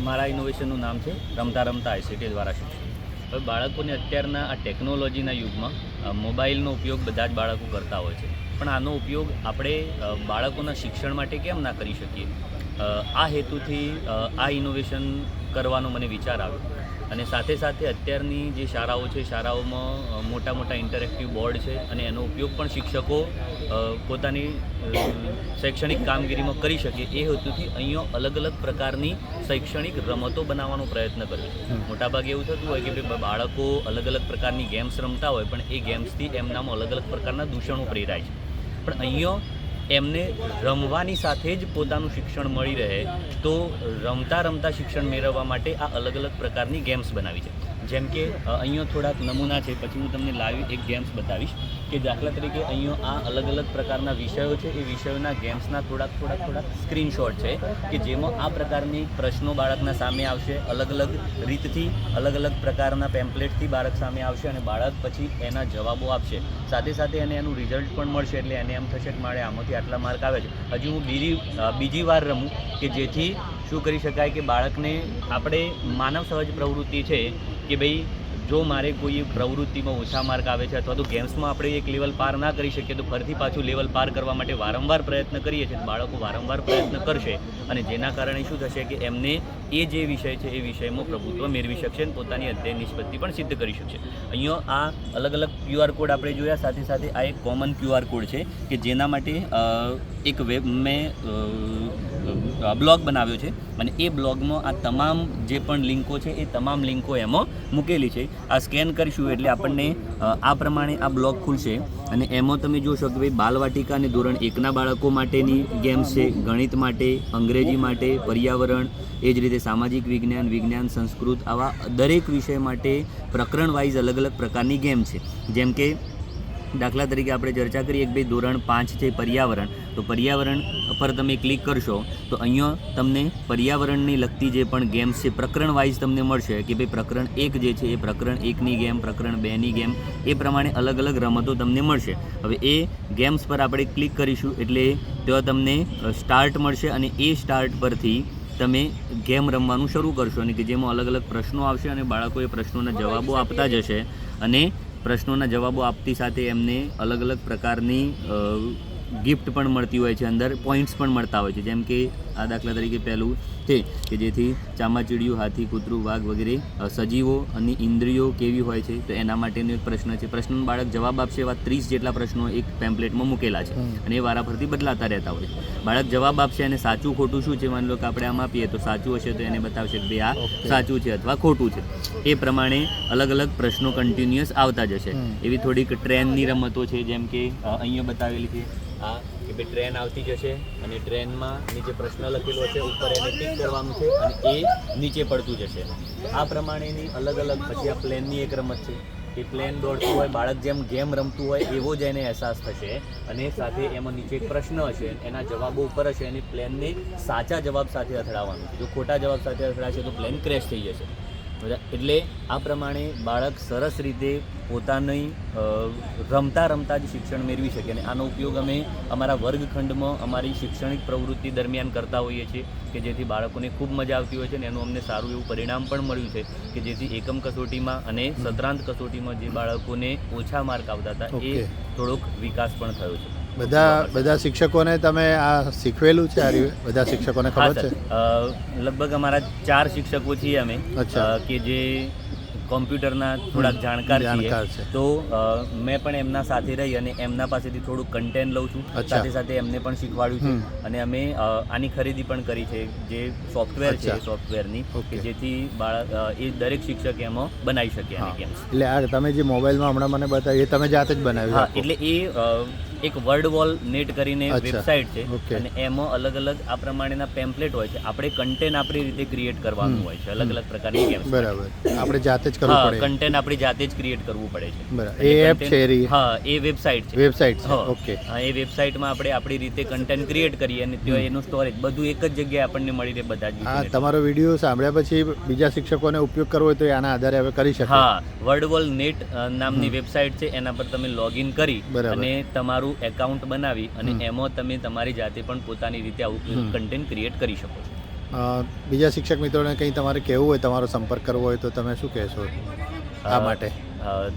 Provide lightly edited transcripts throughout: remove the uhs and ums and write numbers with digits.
મારા ઇનોવેશનનું નામ છે રમતા રમતા આઈસીટી દ્વારા શિક્ષણ. હવે બાળકોને અત્યારના આ ટેકનોલોજીના યુગમાં મોબાઈલનો ઉપયોગ બધા જ બાળકો કરતા હોય છે, પણ આનો ઉપયોગ આપણે બાળકોના શિક્ષણ માટે કેમ ના કરી શકીએ? આ હેતુથી આ ઇનોવેશન કરવાનો મને વિચાર આવ્યો. અને સાથે સાથે અત્યારની જે શાળાઓ છે, શાળાઓમાં મોટા મોટા ઇન્ટરેક્ટિવ બોર્ડ છે અને એનો ઉપયોગ પણ શિક્ષકો પોતાની શૈક્ષણિક કામગીરીમાં કરી શકે એ હેતુથી અહીંયા અલગ અલગ પ્રકારની શૈક્ષણિક રમતો બનાવવાનો પ્રયત્ન કર્યો છે. મોટાભાગે એવું થતું હોય કે બાળકો અલગ અલગ પ્રકારની ગેમ્સ રમતા હોય, પણ એ ગેમ્સથી એમનામાં અલગ અલગ પ્રકારના દૂષણો પ્રેરાય છે. પણ અહીંયા એમને રમવાની સાથે જ પોતાનું શિક્ષણ મળી રહે, તો રમતા રમતા શિક્ષણ મેળવવા માટે આ અલગ અલગ પ્રકારની ગેમ્સ બનાવી છે. જેમ કે અહીંયા થોડાક નમૂના છે, પછી હું તમને લાઈવ એક ગેમ્સ બતાવીશ કે દાખલા તરીકે અહીંયા આ અલગ અલગ પ્રકારના વિષયો છે, એ વિષયોના ગેમ્સના થોડાક સ્ક્રીનશોટ છે કે જેમાં આ પ્રકારની પ્રશ્નો બાળકના સામે આવશે, અલગ અલગ રીતથી અલગ અલગ પ્રકારના પેમ્પલેટથી બાળક સામે આવશે અને બાળક પછી એના જવાબો આપશે. સાથે સાથે એને એનું રિઝલ્ટ પણ મળશે, એટલે એને એમ થશે કે મારે આમાંથી આટલા માર્ક આવે છે, હજી હું બીજી વાર રમું, કે જેથી શું કરી શકાય કે બાળકને આપણે માનવ સહજ પ્રવૃત્તિ છે કે ભાઈ જો મારે કોઈ પ્રવૃત્તિમાં ઓછા માર્ક આવે છે અથવા તો ગેમ્સમાં આપણે એક લેવલ પાર ના કરી શકીએ, તો ફરીથી પાછું લેવલ પાર કરવા માટે વારંવાર પ્રયત્ન કરીએ છીએ. બાળકો વારંવાર પ્રયત્ન કરશે અને જેના કારણે શું થશે કે એમને એ જે વિષય છે એ વિષયમાં પ્રભુત્વ મેળવી શકશે અને પોતાની અધ્યયન નિષ્પત્તિ પણ સિદ્ધ કરી શકશે. અહીંયા આ અલગ અલગ QR કોડ આપણે જોયા, સાથે સાથે આ એક કોમન QR કોડ છે કે જેના માટે એક મેં બ્લોગ બનાવ્યો છે અને એ બ્લોગમાં આ તમામ જે પણ લિંકો છે એ તમામ લિંકો એમાં મૂકેલી છે. આ સ્કેન કરીશું એટલે આપણને આ પ્રમાણે આ બ્લોગ ખુલશે અને એમાં તમે જોશો કે ભાઈ બાલવાટિકા અને ધોરણ 1ના બાળકો માટેની ગેમ્સ છે, ગણિત માટે, અંગ્રેજી માટે, પર્યાવરણ, એ જ રીતે સામાજિક વિજ્ઞાન, વિજ્ઞાન, સંસ્કૃત, આવા દરેક વિષય માટે પ્રકરણ વાઇઝ અલગ અલગ પ્રકારની ગેમ છે. જેમ કે દાખલા તરીકે આપણે ચર્ચા કરીએ કે ભાઈ ધોરણ 5 છે પર્યાવરણ, તો પર્યાવરણ પર તમે ક્લિક કરશો તો અહીંયા તમને પર્યાવરણની લગતી જે પણ ગેમ્સ છે પ્રકરણ વાઇઝ તમને મળશે કે ભાઈ પ્રકરણ 1 જે છે એ પ્રકરણ 1ની ગેમ, પ્રકરણ 2ની ગેમ, એ પ્રમાણે અલગ અલગ રમતો તમને મળશે. હવે એ ગેમ્સ પર આપણે ક્લિક કરીશું એટલે ત્યાં તમને સ્ટાર્ટ મળશે અને એ સ્ટાર્ટ પરથી તમે ગેમ રમવાનું શરૂ કરશો અને કે જેમાં અલગ અલગ પ્રશ્નો આવશે અને બાળકો એ પ્રશ્નોના જવાબો આપતા જશે અને પ્રશ્નોના જવાબો આપતી સાથે એમને અલગ અલગ પ્રકારની ગિફ્ટ પણ મળતી હોય છે, અંદર પોઈન્ટ્સ પણ મળતા હોય છે. જેમ કે આ દાખલા તરીકે પહેલું છે કે જેથી ચામાચીડિયું, હાથી, કૂતરું, વાઘ વગેરે સજીવો અને ઇન્દ્રિયો કેવી હોય છે, તો એના માટેનો એક પ્રશ્ન છે. પ્રશ્નનો બાળક જવાબ આપશે, એવા 30 જેટલા પ્રશ્નો એક પેમ્પલેટમાં મૂકેલા છે અને એ વારાફરતી બદલાતા રહેતા હોય છે. બાળક જવાબ આપશે અને સાચું ખોટું શું છે, માની લો કે આપણે આમ આપીએ તો સાચું હશે તો એને બતાવશે કે ભાઈ આ સાચું છે અથવા ખોટું છે. એ પ્રમાણે અલગ અલગ પ્રશ્નો કન્ટિન્યુઅસ આવતા જશે. એવી થોડીક ટ્રેનની રમતો છે, જેમ કે અહીંયા બતાવેલી છે આ કે ભાઈ ટ્રેન આવતી જશે અને ટ્રેનમાં નીચે પ્રશ્ન લખેલો છે, ઉપર એને ટીક કરવાનું છે અને એ નીચે પડતું જશે. આ પ્રમાણેની અલગ અલગ. પછી આ પ્લેનની એક રમત છે કે પ્લેન દોડતું હોય, બાળક જેમ ગેમ રમતું હોય એવો જ એને અહેસાસ થશે અને સાથે એમાં નીચે એક પ્રશ્ન હશે, એના જવાબો ઉપર હશે અને પ્લેનને સાચા જવાબ સાથે અથડાવવાનું છે. જો ખોટા જવાબ સાથે અથડાશે તો પ્લેન ક્રેશ થઈ જશે. એટલે આ પ્રમાણે બાળક સરસ રીતે પોતાની રમતા રમતા જ શિક્ષણ મેળવી શકે અને આનો ઉપયોગ અમે અમારા વર્ગખંડમાં અમારી શૈક્ષણિક પ્રવૃત્તિ દરમિયાન કરતા હોઈએ છીએ કે જેથી બાળકોને ખૂબ મજા આવતી હોય છે અને એનું અમને સારું એવું પરિણામ પણ મળ્યું છે કે જેથી એકમ કસોટીમાં અને સત્રાંત કસોટીમાં જે બાળકોને ઓછા માર્ક આવતા હતા એ થોડોક વિકાસ પણ થયો છે. બધા શિક્ષકોને તમે આ શીખવેલું છે? બધા શિક્ષકોને ખબર છે? લગભગ અમારા 4 શિક્ષકો છીએ અમે કે જે કોમ્પ્યુટરના થોડાક જાણકાર છીએ, તો મેં પણ એમના સાથે રહી અને એમના પાસેથી થોડુંક કન્ટેન્ટ લઉં છું, સાથે સાથે એમને પણ શીખવાડ્યું છે અને અમે આની ખરીદી પણ કરી છે જે સોફ્ટવેર છે સોફ્ટવેરની, કે જેથી બાળક એ દરેક શિક્ષક એમાં બનાવી શકે આની ગેમ્સ. એટલે આ તમે જે મોબાઈલમાં હમણાં મને બતાવી એ તમે જાતે જ બનાવ્યું? હા, એટલે એ એક વર્ડ વોલ નેટ કરીને વેબસાઇટ છે અને એમાં અલગ અલગ આ પ્રમાણેના પેમ્પલેટ હોય છે. આપણે કન્ટેન્ટ આપણી રીતે ક્રિએટ કરવાનું હોય છે, અલગ અલગ પ્રકારની ગેમ્સ. બરાબર, આપણે જાતે જ કરવું પડે? કન્ટેન્ટ આપણી જાતે જ ક્રિએટ કરવું પડે છે. બરાબર, એ એપ છે? હા, એ વેબસાઇટ છે. વેબસાઇટ છે, ઓકે. હા, એ વેબસાઇટમાં આપણે આપણી રીતે કન્ટેન્ટ ક્રિએટ કરીએ અને ત્યાં એનું સ્ટોરેજ બધું એક જ જગ્યાએ આપણને મળી રહે બધા જ. હા, તમારો વિડીયો સાંભળ્યા પછી બીજા શિક્ષકોને ઉપયોગ કરવો હોય તો આના આધારે હવે કરી શકે? હા, વર્ડ વોલ નેટ નામની વેબસાઇટ છે, એના પર તમે લોગિન કરી અને તમારું એકાઉન્ટ બનાવી અને એમાં તમે તમારી જાતે પણ પોતાની રીતે આવું કન્ટેન્ટ ક્રિએટ કરી શકો છો. બીજા શિક્ષક મિત્રોને કંઈ તમારે કહેવું હોય, તમારો સંપર્ક કરવો હોય તો તમે શું કહેશો આ માટે?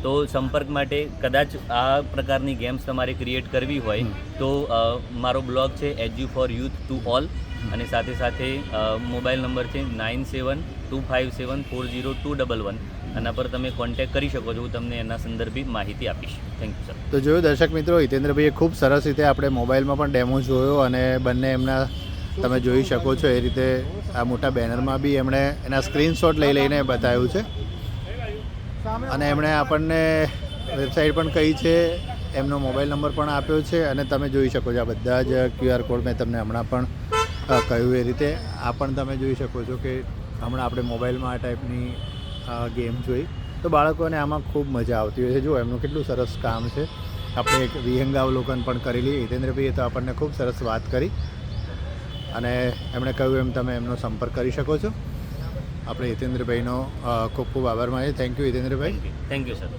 તો સંપર્ક માટે કદાચ આ પ્રકારની ગેમ્સ તમારે ક્રિએટ કરવી હોય તો મારો બ્લોગ છે edu4youth2all અને સાથે સાથે મોબાઈલ નંબર છે 9725740211. આના પર તમે કોન્ટેક્ટ કરી શકો છો. હું તમને એના સંદર્ભે માહિતી આપીશ. Thank you sir. તો જોયું દર્શક મિત્રો, હિતેન્દ્રભાઈએ ખૂબ સરસ રીતે આપણે મોબાઈલમાં પણ ડેમો જોયો અને બંને એમના તમે જોઈ શકો છો એ રીતે આ મોટા બેનરમાં બી એમણે એના સ્ક્રીનશોટ લઈને બતાવ્યું છે અને એમણે આપણને વેબસાઇટ પણ કહી છે, એમનો મોબાઈલ નંબર પણ આપ્યો છે અને તમે જોઈ શકો છો આ બધા જ QR કોડ મેં તમને હમણાં પણ કહ્યું એ રીતે આ પણ તમે જોઈ શકો છો કે હમણાં આપણે મોબાઈલમાં આ ટાઈપની ગેમ જોઈ તો બાળકોને આમાં ખૂબ મજા આવતી હોય છે. જો એમનું કેટલું સરસ કામ છે. આપણે એક વિહંગાવલોકન પણ કરેલી. હિતેન્દ્રભાઈએ તો આપણને ખૂબ સરસ વાત કરી અને એમણે કહ્યું એમ તમે એમનો સંપર્ક કરી શકો છો. આપણે હિતેન્દ્રભાઈનો ખૂબ ખૂબ આભાર માનીએ. Thank you હિતેન્દ્રભાઈ. Thank you sir.